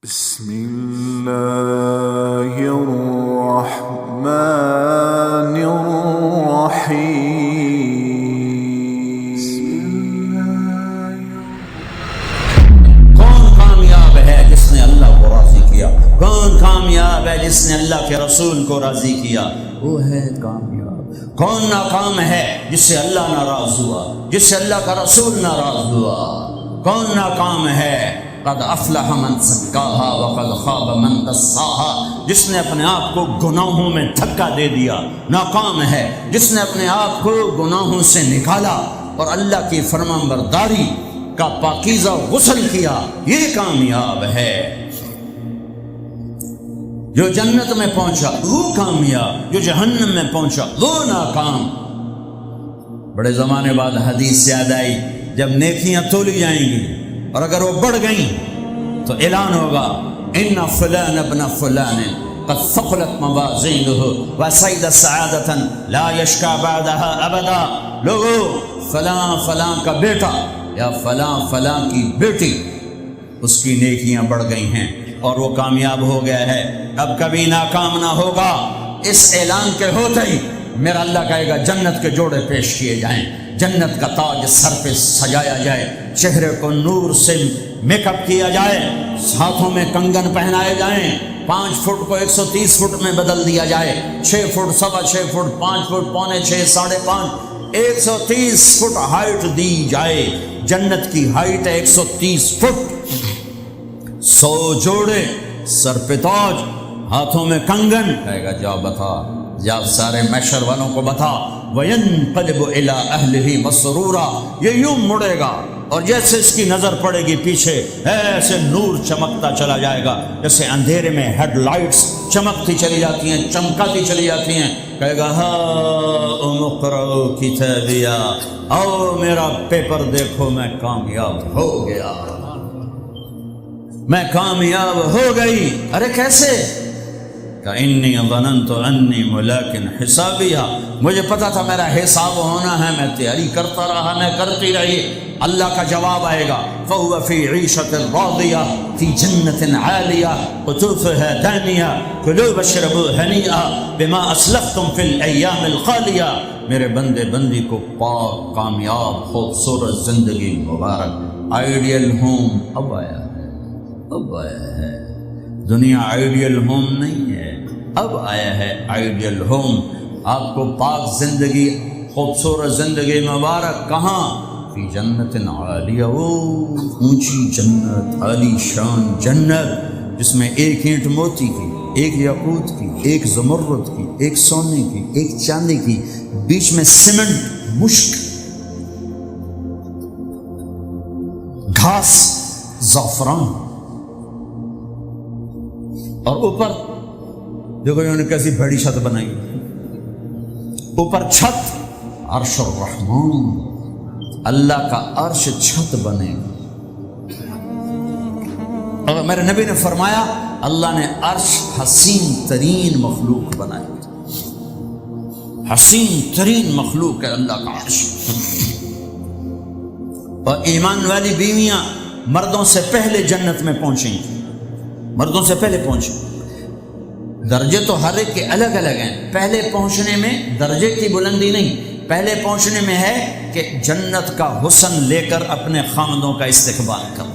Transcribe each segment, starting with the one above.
بسم اللہ الرحمن الرحیم۔ کون کامیاب ہے جس نے اللہ کو راضی کیا؟ کون کامیاب ہے جس نے اللہ کے رسول کو راضی کیا؟ وہ ہے کامیاب۔ کون ناکام ہے جس سے اللہ ناراض ہوا، جس سے اللہ کا رسول ناراض ہوا؟ کون ناکام ہے؟ قد افلح من زکاہا وقد خاب من دساہا، جس نے اپنے آپ کو گناہوں میں دھکا دے دیا۔ ناکام ہے جس نے اپنے آپ کو گناہوں سے نکالا اور اللہ کی فرمانبرداری کا پاکیزہ غسل کیا، یہ کامیاب ہے۔ جو جنت میں پہنچا وہ کامیاب، جو جہنم میں پہنچا وہ ناکام۔ بڑے زمانے بعد حدیث سے یاد آئی، جب نیکیاں تولی جائیں گی اور اگر وہ بڑھ گئیں تو اعلان ہوگا ان فلان ابن فلان قد ثقلت موازینہ وسعد سعادۃ لا یشکا بعدها ابدا۔ لوگو فلاں فلاں کا بیٹا یا فلاں فلاں کی بیٹی، اس کی نیکیاں بڑھ گئی ہیں اور وہ کامیاب ہو گیا ہے، اب کبھی ناکام نہ ہوگا۔ اس اعلان کے ہوتے ہی میرا اللہ کہے گا جنت کے جوڑے پیش کیے جائیں، جنت کا تاج سر پہ سجایا جائے، چہرے کو نور سے میک اپ کیا جائے، ہاتھوں میں کنگن پہنائے جائیں، 5 فٹ کو 130 فٹ میں بدل دیا جائے، 6 feet 6.25 feet 5 feet 5.25 5.5 130 feet height دی جائے۔ جنت کی ہائٹ ہے 130 فٹ۔ 100 جوڑے، سر پہ تاج، ہاتھوں میں کنگن، کہے گا جا بتا، جا سارے محشر والوں کو بتا۔ وَيَنْقَلِبُ إِلَىٰ أَهْلِهِ مَسْرُورًا، یہ یوں مڑے گا اور جیسے اس کی نظر پڑے گی پیچھے ایسے نور چمکتا چلا جائے گا، جیسے اندھیرے میں ہیڈ لائٹس چمکتی چلی جاتی ہیں، چمکاتی چلی جاتی ہیں۔ کہے گا هَاؤْمُ اقْرَءُوا كِتَابِيَهْ، آؤ میرا پیپر دیکھو، میں کامیاب ہو گیا، میں کامیاب ہو گئی۔ ارے کیسے؟ انی ظننت انی ملاق حسابیہ، مجھے پتا تھا میرا حساب ہونا ہے، میں تیاری کرتا رہا، میں کرتی رہی۔ اللہ کا جواب آئے گا فَهُوَ فِي عِيشَةٍ رَاضِيَةٍ فِي جَنَّةٍ عَالِيَةٍ قُطُوفُهَا دَانِيَةٌ كُلُوا وَاشْرَبُوا هَنِيئًا بِمَا أَسْلَفْتُمْ فِي الْأَيَّامِ الْخَالِيَةِ۔ میرے بندے بندی کو پاک، کامیاب، خوبصورت زندگی مبارک۔ آئیڈیل ہوم اب آیا ہے، اب آیا ہے۔ دنیا آئیڈیل ہوم نہیں ہے، اب آیا ہے آئیڈیل ہوم۔ آپ کو پاک زندگی، خوبصورت زندگی مبارک، کہاں؟ فی جنت عالیہ، اونچی جنت، عالی شان جنت، جس میں ایک اینٹ موتی کی، ایک یاقوت کی، ایک زمرد کی، ایک سونے کی، ایک چاندی کی، بیچ میں سیمنٹ، مشک، گھاس، زعفران، اور اوپر دیکھو انہوں نے کیسی بڑی چھت بنائی، اوپر چھت عرش الرحمان، اللہ کا عرش چھت بنے گا۔ اور میرے نبی نے فرمایا اللہ نے عرش حسین ترین مخلوق بنائی، حسین ترین مخلوق ہے اللہ کا عرش۔ اور ایمان والی بیویاں مردوں سے پہلے جنت میں پہنچیں گی، مردوں سے پہلے پہنچیں۔ درجے تو ہر ایک کے الگ الگ ہیں، پہلے پہنچنے میں درجے کی بلندی نہیں، پہلے پہنچنے میں ہے کہ جنت کا حسن لے کر اپنے خامدوں کا استقبال کرو۔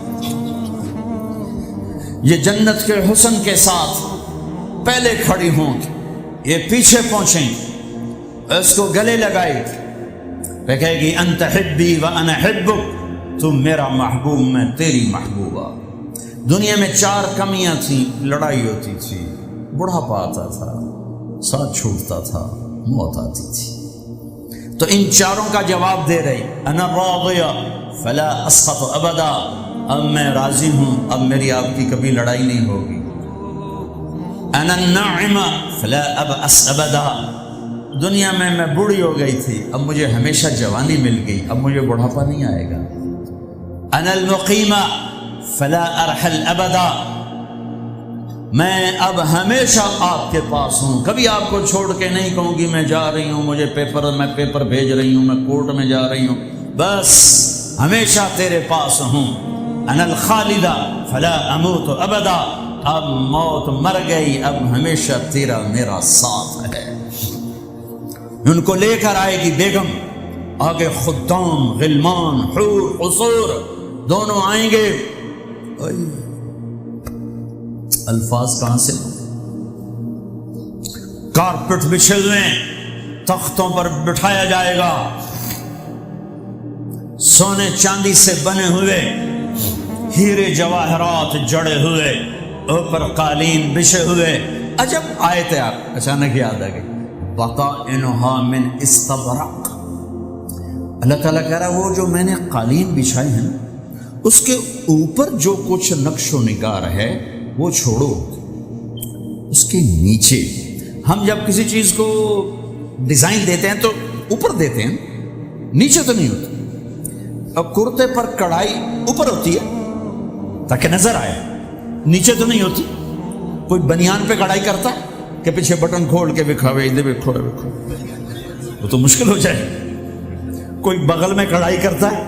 یہ جنت کے حسن کے ساتھ پہلے کھڑی ہوں گی، یہ پیچھے پہنچیں گی، اس کو گلے لگائے گی، کہے گی انت حبی و انا حبک، تم میرا محبوب میں تیری محبوبہ۔ دنیا میں 4 کمیاں تھیں، لڑائی ہوتی تھی، بڑھاپا آتا تھا، ساتھ چھوٹتا تھا، موت آتی تھی، تو ان 4 کا جواب دے رہی، انا راضیہ فلا اسخط ابدا، اب میں راضی ہوں، اب میری آپ کی کبھی لڑائی نہیں ہوگی۔ انا الناعمہ فلا ابأس ابدا، دنیا میں بوڑھی ہو گئی تھی، اب مجھے ہمیشہ جوانی مل گئی، اب مجھے بڑھاپا نہیں آئے گا۔ انا المقیمہ فلا ارحل ابدا، میں اب ہمیشہ آپ کے پاس ہوں، کبھی آپ کو چھوڑ کے نہیں کہوں گی میں جا رہی ہوں، مجھے میں پیپر بھیج رہی ہوں، میں کورٹ میں جا رہی ہوں، بس ہمیشہ تیرے پاس ہوں۔ انا الخالدہ فلا اموت ابدا، اب موت مر گئی، اب ہمیشہ تیرا میرا ساتھ ہے۔ ان کو لے کر آئے گی بیگم، آگے خدام، غلمان، حور، قصور دونوں آئیں گے۔ الفاظ کہاں سے؟ کارپٹ بچھے ہوئے تختوں پر بٹھایا جائے گا، سونے چاندی سے بنے ہوئے، ہیرے جواہرات جڑے ہوئے، اوپر قالین بچھے ہوئے۔ عجب آیت ہے، آپ اچانک یاد آ گئی، بطائنہا من استبرق۔ اللہ تعالیٰ کہہ رہا وہ جو میں نے قالین بچھائے ہیں اس کے اوپر جو کچھ نقش و نگار ہے وہ چھوڑو، اس کے نیچے ہم جب کسی چیز کو ڈیزائن دیتے ہیں تو اوپر دیتے ہیں، نیچے تو نہیں ہوتی۔ اب کرتے پر کڑھائی اوپر ہوتی ہے تاکہ نظر آئے، نیچے تو نہیں ہوتی۔ کوئی بنیان پہ کڑھائی کرتا ہے کہ پیچھے بٹن کھول کے بکھاوے، ادھر بکھاوے، وہ تو مشکل ہو جائے۔ کوئی بغل میں کڑھائی کرتا ہے،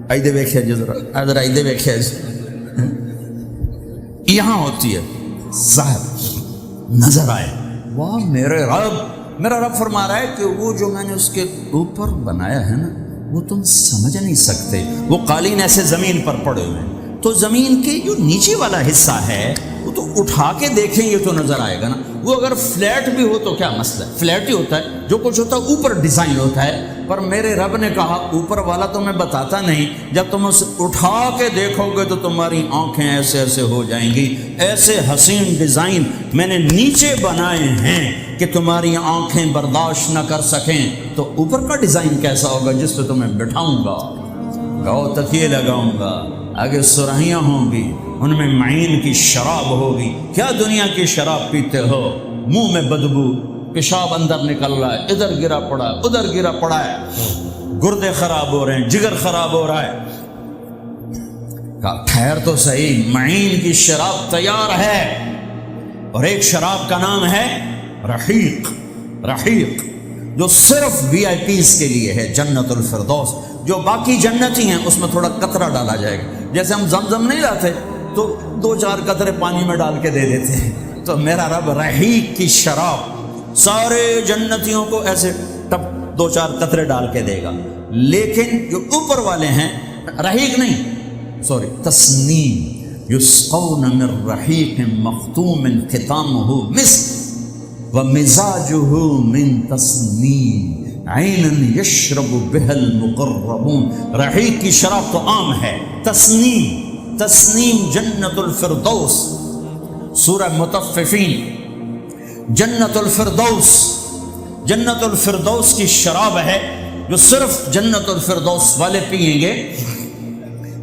آئیدے ویکھیا جی ذرا، ادھر آئیدے ویکھیا جی، یہاں ہوتی ہے ظاہر نظر آئے۔ واہ میرے رب، میرا رب فرما رہا ہے کہ وہ جو میں نے اس کے اوپر بنایا ہے نا وہ تم سمجھ نہیں سکتے۔ وہ قالین ایسے زمین پر پڑے ہوئے ہیں تو زمین کے جو نیچے والا حصہ ہے وہ تو اٹھا کے دیکھیں گے تو نظر آئے گا نا۔ وہ اگر فلیٹ بھی ہو تو کیا مسئلہ ہے، فلیٹ ہی ہوتا ہے، جو کچھ ہوتا ہے اوپر ڈیزائن ہوتا ہے۔ پر میرے رب نے کہا اوپر والا تو میں بتاتا نہیں، جب تم اسے اٹھا کے دیکھو گے تو تمہاری آنکھیں ایسے ایسے ہو جائیں گی۔ ایسے حسین ڈیزائن میں نے نیچے بنائے ہیں کہ تمہاری آنکھیں برداشت نہ کر سکیں، تو اوپر کا ڈیزائن کیسا ہوگا جس پہ تمہیں بٹھاؤں گا، گاؤ تکیے لگاؤں گا، آگے سرہیاں ہوں گی، ان میں معین کی شراب ہوگی۔ کیا دنیا کی شراب پیتے ہو، منہ میں بدبو، پیشاب اندر نکل رہا ہے، ادھر گرا پڑا ہے، ادھر گرا پڑا ہے، گردے خراب ہو رہے ہیں، جگر خراب ہو رہا ہے۔ کہا ٹھہر تو صحیح، معین کی شراب تیار ہے، اور ایک شراب کا نام ہے رحیق، رحیق، جو صرف وی آئی پیز کے لیے ہے، جنت الفردوس۔ جو باقی جنتی ہیں اس میں تھوڑا قطرہ ڈالا جائے گا، جیسے ہم زمزم نہیں لاتے تو 2-4 قطرے پانی میں ڈال کے دے دیتے ہیں، تو میرا رب رحیق کی شراب سارے جنتیوں کو ایسے 2-4 قطرے ڈال کے دے گا۔ لیکن جو اوپر والے ہیں رحیق نہیں، سوری، تسنیم، یسقون من رحیق مختوم ختامہ مسک ومزاجہ من تسنیم عینا یشرب بها المقربون۔ رحیق کی شراب تو عام ہے، تسنیم، تسنیم جنت الفردوس، سورہ مطففین، جنت الفردوس، جنت الفردوس کی شراب ہے جو صرف جنت الفردوس والے پئیں گے۔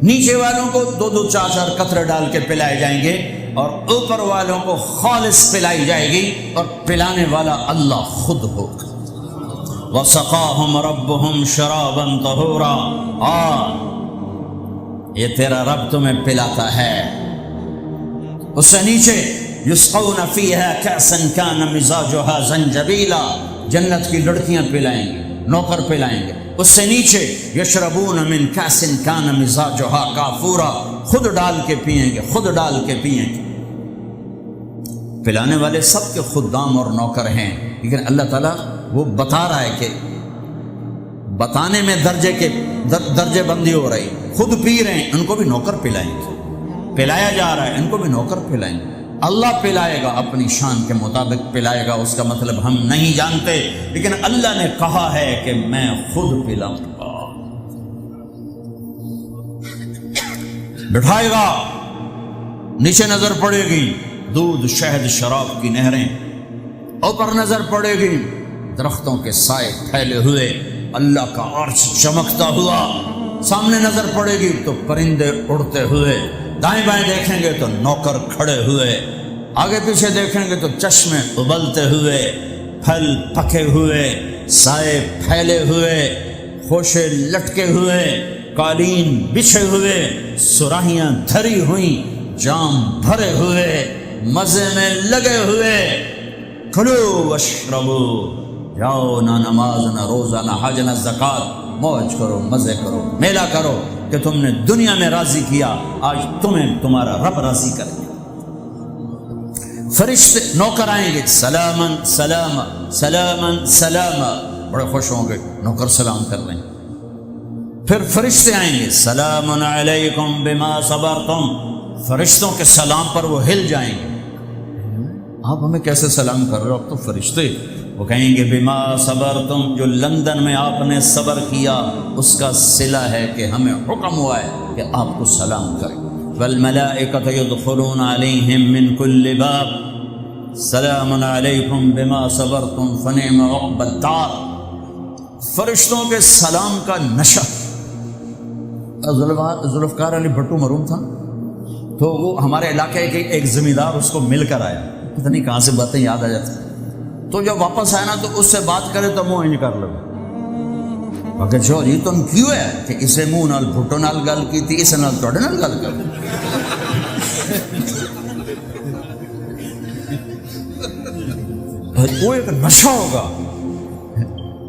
نیچے والوں کو 2-4 قطرے ڈال کے پلائے جائیں گے، اور اوپر والوں کو خالص پلائی جائے گی، اور پلانے والا اللہ خود ہوگا۔ وَسَقَاهُمْ رَبُّهُمْ شَرَابًا طَهُورًا، یہ تیرا رب تمہیں پلاتا ہے۔ اس سے نیچے یسقون فیہا کأسا کان مزاجہا زنجبیلا، جنت کی لڑکیاں پلائیں گی، نوکر پلائیں گے۔ اس سے نیچے یشربون من کأس کان مزاجہا کافورا، خود ڈال کے پئیں گے، خود ڈال کے پئیں گے۔ پلانے والے سب کے خدام اور نوکر ہیں، لیکن اللہ تعالیٰ وہ بتا رہا ہے کہ بتانے میں درجے بندی ہو رہی، خود پی رہے ہیں، ان کو بھی نوکر پلائیں گے، پلایا جا رہا ہے، ان کو بھی نوکر پلائیں گے۔ اللہ پلائے گا، اپنی شان کے مطابق پلائے گا، اس کا مطلب ہم نہیں جانتے، لیکن اللہ نے کہا ہے کہ میں خود پلاؤں گا۔ بٹھائے گا، نیچے نظر پڑے گی دودھ، شہد، شراب کی نہریں، اوپر نظر پڑے گی درختوں کے سائے پھیلے ہوئے، اللہ کا عرش چمکتا ہوا، سامنے نظر پڑے گی تو پرندے اڑتے ہوئے، دائیں بائیں دیکھیں گے تو نوکر کھڑے ہوئے، آگے پیچھے دیکھیں گے تو چشمے ابلتے ہوئے، پھل پکے ہوئے، سائے پھیلے ہوئے، خوشے لٹکے ہوئے، قالین بچھے ہوئے، سراہیاں دھری ہوئیں، جام بھرے ہوئے، مزے میں لگے ہوئے۔ کھلو واشربو، جاؤ، نہ نماز، نہ روزہ، نہ حج، نہ زکوٰۃ، موج کرو، مزے کرو، میلہ کرو، کہ تم نے دنیا میں راضی کیا، آج تمہیں تمہارا رب راضی کرے گا۔ فرشتے نوکر آئیں گے، سلامن سلام سلامن سلام، بڑے خوش ہوں گے، نوکر سلام کر رہے ہیں۔ پھر فرشتے آئیں گے، سلام علیکم بما صبرتم، فرشتوں کے سلام پر وہ ہل جائیں گے، آپ ہمیں کیسے سلام کر رہے ہو، اب تو فرشتے۔ وہ کہیں گے بما صبرتم، جو لندن میں آپ نے صبر کیا اس کا صلہ ہے کہ ہمیں حکم ہوا ہے کہ آپ کو سلام کریں۔ والملائکۃ یدخلون علیہم من کل باب سلام علیکم بما صبرتم فنعم عقبی الدار، فرشتوں کے سلام کا نشہ۔ ذوالفقار علی بھٹو مرحوم تھا، تو وہ ہمارے علاقے کے ایک زمیندار اس کو مل کر آیا، پتہ نہیں کہاں سے باتیں یاد آ جاتی، تو جب واپس آیا نا تو اس سے بات کرے تو منہ انج کر لو، اگر جو جی تم کیوں ہے کہ اسے منہ نال بھٹو نال گل کی تھی، اس نال توڑے نال گل کر۔ وہ ایک نشہ ہوگا،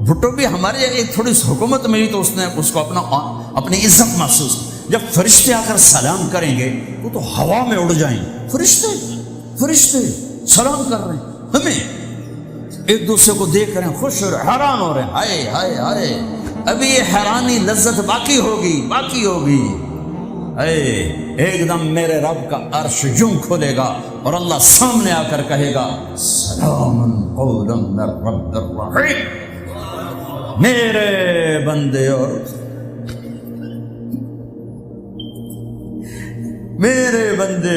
بھٹو بھی ہمارے ایک تھوڑی سی حکومت ملی تو اس نے اس کو اپنی عزت محسوس۔ جب فرشتے آ کر سلام کریں گے وہ تو ہوا میں اڑ جائیں گے، فرشتے سلام کر رہے ہیں، ہمیں ایک دوسرے کو دیکھ رہے ہیں، خوش ہو رہے ہیں، حیران ہو رہے ہیں، ہائے ہائے ہائے، ابھی یہ حیرانی لذت باقی ہوگی۔ ایک دم میرے رب کا عرش یوں کھلے گا اور اللہ سامنے آ کر کہے گا سلام قولا من رب الرحیم، میرے بندے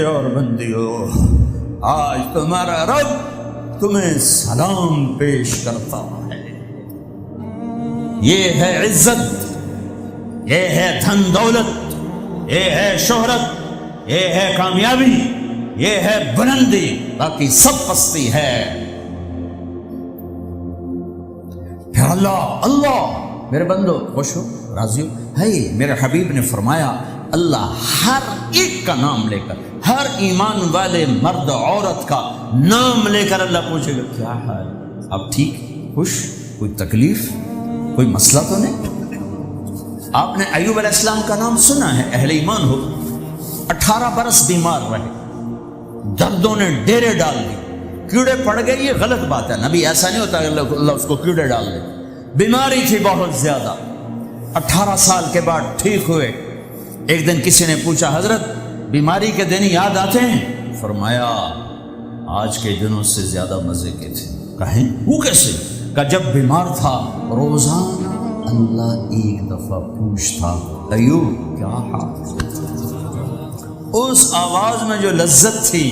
اور بندیوں، آج تمہارا رب تمہیں سلام پیش کرتا ہے۔ یہ ہے عزت، یہ ہے دھن دولت، یہ ہے شہرت، یہ ہے کامیابی، یہ ہے بلندی، باقی سب پستی ہے۔ پھر اللہ میرے بندو خوش ہو، راضی ہو، ہے میرے حبیب نے فرمایا اللہ ہر ایک کا نام لے کر، ہر ایمان والے مرد عورت کا نام لے کر اللہ پوچھے گا کیا حال، اب ٹھیک، خوش، کوئی تکلیف، کوئی مسئلہ تو نہیں؟ آپ نے ایوب علیہ السلام کا نام سنا ہے، اہل ایمان ہو، 18 برس بیمار رہے، دردوں نے ڈیرے ڈال دی، کیڑے پڑ گئے، یہ غلط بات ہے، نبی ایسا نہیں ہوتا کہ اللہ اس کو کیڑے ڈال دے، بیماری تھی بہت زیادہ، 18 سال کے بعد ٹھیک ہوئے۔ ایک دن کسی نے پوچھا حضرت بیماری کے دن یاد آتے ہیں؟ فرمایا آج کے دنوں سے زیادہ مزے کے تھے۔ کہیں وہ کیسے؟ کہ جب بیمار تھا روزانہ اللہ ایک دفعہ پوچھتا ایوب کیا حال، اس آواز میں جو لذت تھی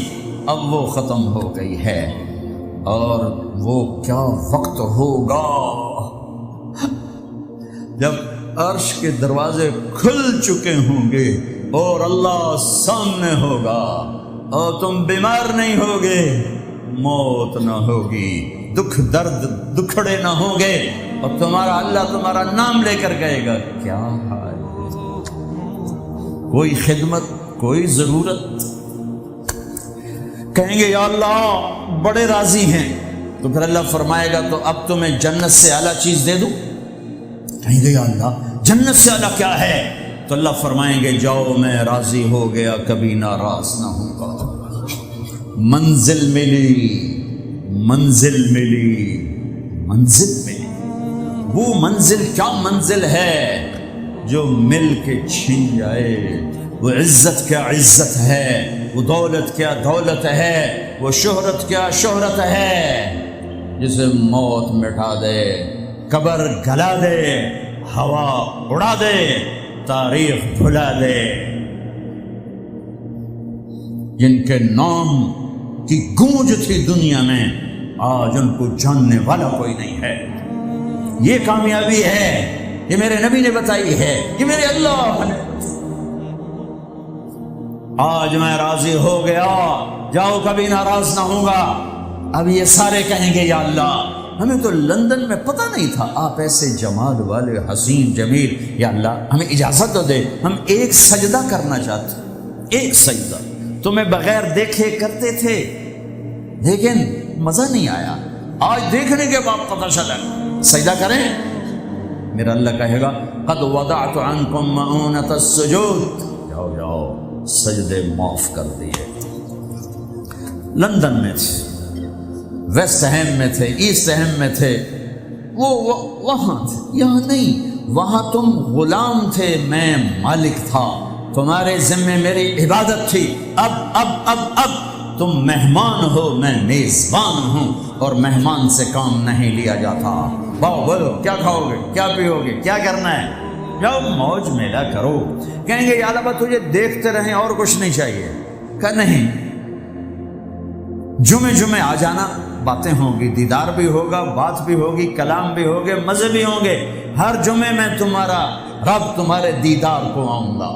اب وہ ختم ہو گئی ہے، اور وہ کیا وقت ہوگا جب عرش کے دروازے کھل چکے ہوں گے اور اللہ سامنے ہوگا اور تم بیمار نہیں ہوگے، موت نہ ہوگی، دکھ درد دکھڑے نہ ہوں گے، اور اللہ تمہارا نام لے کر کہے گا کیا حال، کوئی خدمت، کوئی ضرورت، کہیں گے یا اللہ بڑے راضی ہیں، تو پھر اللہ فرمائے گا تو اب تمہیں جنت سے اعلیٰ چیز دے دوں؟ کہیں گے یا اللہ جنت سے اعلیٰ کیا ہے؟ تو اللہ فرمائیں گے جاؤ میں راضی ہو گیا، کبھی ناراض نہ ہوں گا، منزل ملی، وہ منزل کیا منزل ہے جو مل کے چھن جائے، وہ عزت کیا عزت ہے، وہ دولت کیا دولت ہے، وہ شہرت کیا شہرت ہے، جسے موت مٹا دے، قبر گلا دے، ہوا اڑا دے، تاریخ بھلا دے، جن کے نام کی گونج تھی دنیا میں آج ان کو جاننے والا کوئی نہیں ہے۔ یہ کامیابی ہے، یہ میرے نبی نے بتائی ہے، یہ میرے اللہ نے۔ آج میں راضی ہو گیا، جاؤ کبھی ناراض نہ ہوں گا۔ اب یہ سارے کہیں گے یا اللہ ہمیں تو لندن میں پتہ نہیں تھا آپ ایسے جمال والے حسین جمیل، یا اللہ ہمیں اجازت تو دے، ہم ایک سجدہ کرنا چاہتے، ایک سجدہ تمہیں بغیر دیکھے کرتے تھے لیکن مزہ نہیں آیا، آج دیکھنے کے بعد پتہ چلا، سجدہ کریں، میرا اللہ کہے گا قد وضعت عنکم مؤونۃ السجود، جاؤ جاؤ سجدے معاف کر دیے۔ لندن میں تھے، ویسٹ ہیم میں تھے، ایسٹ ہیم میں تھے، وہ وہاں تھے، یہاں نہیں۔ وہاں تم غلام تھے، میں مالک تھا، تمہارے ذمے میری عبادت تھی۔ اب تم مہمان ہو، میں میزبان ہوں، اور مہمان سے کام نہیں لیا جاتا۔ بولو کیا کھاؤ گے، کیا پیو گے، کیا کرنا ہے، جاؤ موج میلہ کرو۔ کہیں گے یا اللہ تجھے دیکھتے رہیں اور کچھ نہیں چاہیے، کہ نہیں، جمعے آ جانا، باتیں ہوں گی، دیدار بھی ہوگا، بات بھی ہوگی، کلام بھی ہوگے، مزے بھی ہوں گے۔ ہر جمعے میں تمہارا رب تمہارے دیدار کو آؤں گا۔